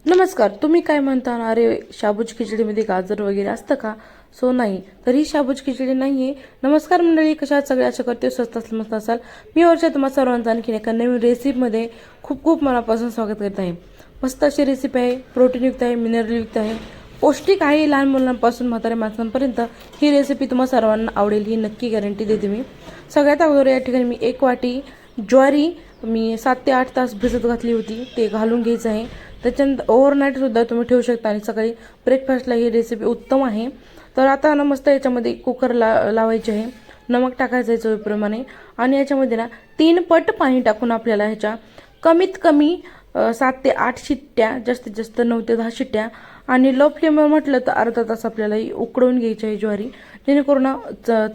नमस्कार. तुम्ही काय म्हणता ना, अरे शाबूची खिचडीमध्ये गाजर वगैरे असतं का? सो नाही, तर ही शाबूची खिचडी नाही आहे. नमस्कार मंडळी, कशा आहात सगळे? आशा करते स्वस्त असेल, मस्त असाल. मी वर्षा तुम्हा सर्वांचं आणखीन एका नवीन रेसिपीमध्ये खूप खूप मनापासून स्वागत करत आहे. मस्त अशी रेसिपी आहे, प्रोटीनयुक्त आहे, मिनरलयुक्त आहे, पौष्टिक आहे. लहान मुलांपासून म्हाताऱ्या माणसांपर्यंत ही रेसिपी तुम्हा सर्वांना आवडेल, ही नक्की गॅरंटी देते मी. सगळ्यात अगोदर या ठिकाणी मी 1 वाटी ज्वारी मी 7 ते 8 तास भिजत घातली होती, ते घालून घ्यायचं आहे. त्याच्यानंतर ओव्हरनाईटसुद्धा तुम्ही ठेवू शकता आणि सकाळी ब्रेकफास्टला ही रेसिपी उत्तम आहे. तर आता ना मस्त याच्यामध्ये कुकर लावायचे आहे, नमक टाकायचं आहे चवीप्रमाणे आणि याच्यामध्ये ना 3 पट पाणी टाकून आपल्याला ह्याच्या कमीत कमी 7 ते 8 शिट्ट्या, जास्तीत जास्त 9 ते 10 शिट्ट्या आणि लो फ्लेमवर म्हटलं तर अर्धा तास आपल्याला ही उकडवून घ्यायची आहे ज्वारी, जेणेकरून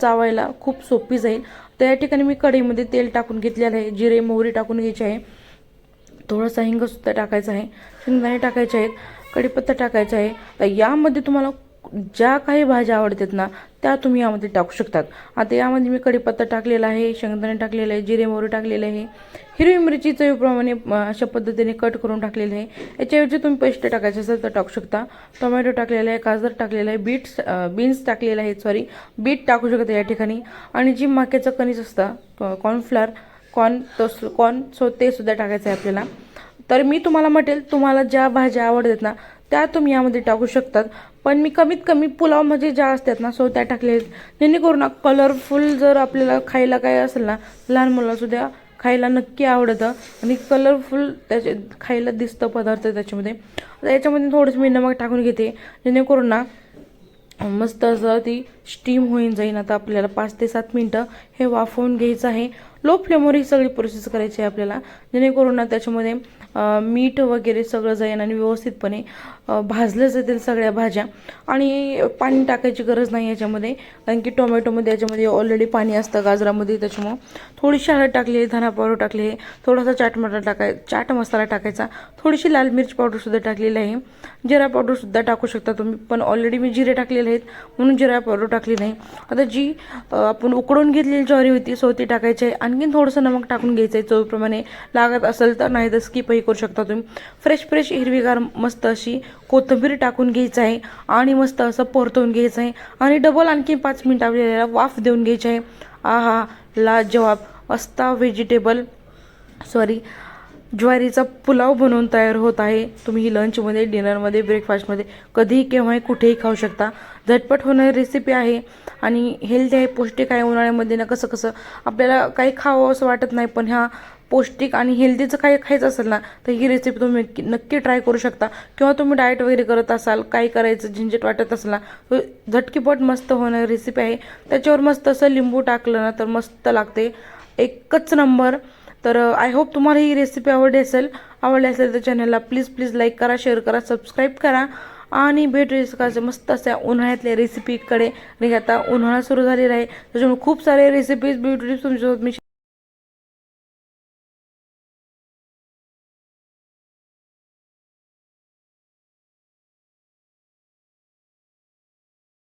चावायला खूप सोपी जाईल. तर या ठिकाणी मी कढईमध्ये तेल टाकून घेतलेलं आहे, जिरे मोहरी टाकून घ्यायची आहे, थोडासा हिंगसुद्धा टाकायचा आहे, शेंगदाणे टाकायचे आहेत, कढीपत्ता टाकायचा आहे. तर यामध्ये तुम्हाला ज्या काही भाज्या आवडतात ना त्या तुम्ही यामध्ये टाकू शकतात. आता यामध्ये मी कढीपत्ता टाकलेला आहे, शेंगदाणे टाकलेले आहे, जिरे मोहरी टाकलेले आहे, हिरवी मिरची चवीप्रमाणे अशा पद्धतीने कट करून टाकलेले आहे. याच्याऐवजी तुम्ही पेस्ट टाकायचे असेल तर टाकू शकता. टोमॅटो टाकलेला आहे, गाजर टाकलेला आहे, बीन्स टाकलेले आहेत, बीट टाकू शकता या ठिकाणी. आणि जी मक्याचं कणीस असतं, कॉर्न सो ते सुद्धा टाकायचं आहे आपल्याला. तर मी तुम्हाला म्हटेल, तुम्हाला ज्या भाज्या आवडतात ना त्या तुम्ही यामध्ये टाकू शकतात, पण मी कमीत कमी पुलावमध्ये ज्या असतात ना सो त्या टाकले, जेणेकरून कलरफुल जर आपल्याला खायला काय असेल ना, लहान मुलांसुद्धा खायला नक्की आवडतं आणि कलरफुल त्याचे खायला दिसतं पदार्थ त्याच्यामध्ये. याच्यामध्ये थोडंसं मी नमक टाकून घेते, जेणेकरून ना मस्त असं ती स्टीम होऊन जाईल. आता आपल्याला 5 ते 7 मिनटं हे वाफवून घ्यायचं आहे. लो फ्लेमवर ही सगळी प्रोसेस करायची आहे आपल्याला, जेणेकरून ना त्याच्यामध्ये मीठ वगैरे सगळं जाईल आणि व्यवस्थितपणे भाजलं जातील सगळ्या भाज्या. आणि पाणी टाकायची गरज नाही याच्यामध्ये, कारण की टोमॅटोमध्ये याच्यामध्ये ऑलरेडी पाणी असतं गाजरामध्ये. त्याच्यामुळं थोडीशी हळद टाकली आहे, धना पावडर टाकली आहे, थोडासा चाट मसाला टाकायचा, थोडीशी लाल मिर्च पावडरसुद्धा टाकलेली आहे, जिरा पावडरसुद्धा टाकू शकता तुम्ही, पण ऑलरेडी मी जिरे टाकलेले आहेत म्हणून जिरा पावडर टाकली नाही. आता जी आपण उकडून घेतलेली ज्वारी होती सो ती टाकायची आहे. आणखीन थोडंसं नमक टाकून घ्यायचं आहे चवीप्रमाणे, लागत असेल तर, नाही तर स्किपही करू शकता तुम्ही. फ्रेश हिरवीगार मस्त अशी कोथिंबीर टाकून घ्यायचं आहे आणि मस्त असं परतवून घ्यायचं आहे आणि डबल आणखी 5 मिनिट आपल्याला वाफ देऊन घ्यायची आहे. आहा, लाजवाब असता ज्वारीचा पुलाव बनवून तयार होत आहे. तुम्ही ही लंचमध्ये, डिनरमध्ये, ब्रेकफास्टमध्ये कधीही केव्हाही कुठेही खाऊ शकता. झटपट होणारी रेसिपी आहे आणि हेल्दी आहे, पौष्टिक आहे. उन्हाळ्यामध्ये ना कसं आपल्याला काही खावं असं वाटत नाही, पण ह्या पौष्टिक आणि हेल्दीचं काही खायचं असेल ना तर ही रेसिपी तुम्ही नक्की ट्राय करू शकता. किंवा तुम्ही डाएट वगैरे करत असाल, काय करायचं झंझट वाटत असेल ना, तर झटकीपट मस्त होणारी रेसिपी आहे. त्याच्यावर मस्त असं लिंबू टाकलं ना तर मस्त लागते, एकच नंबर. तर आय होप तुम्हाला ही रेसिपी आवडली असेल तर चॅनलला प्लीज लाईक करा, शेअर करा, सबस्क्राईब करा आणि भेटू सकाळच्या मस्त अशा उन्हाळ्यातल्या रेसिपीकडे. आणि आता उन्हाळा सुरू झालेला आहे, त्याच्यामुळे खूप सारे रेसिपीज, ब्युटी टिप्स तुमच्यासोबत मी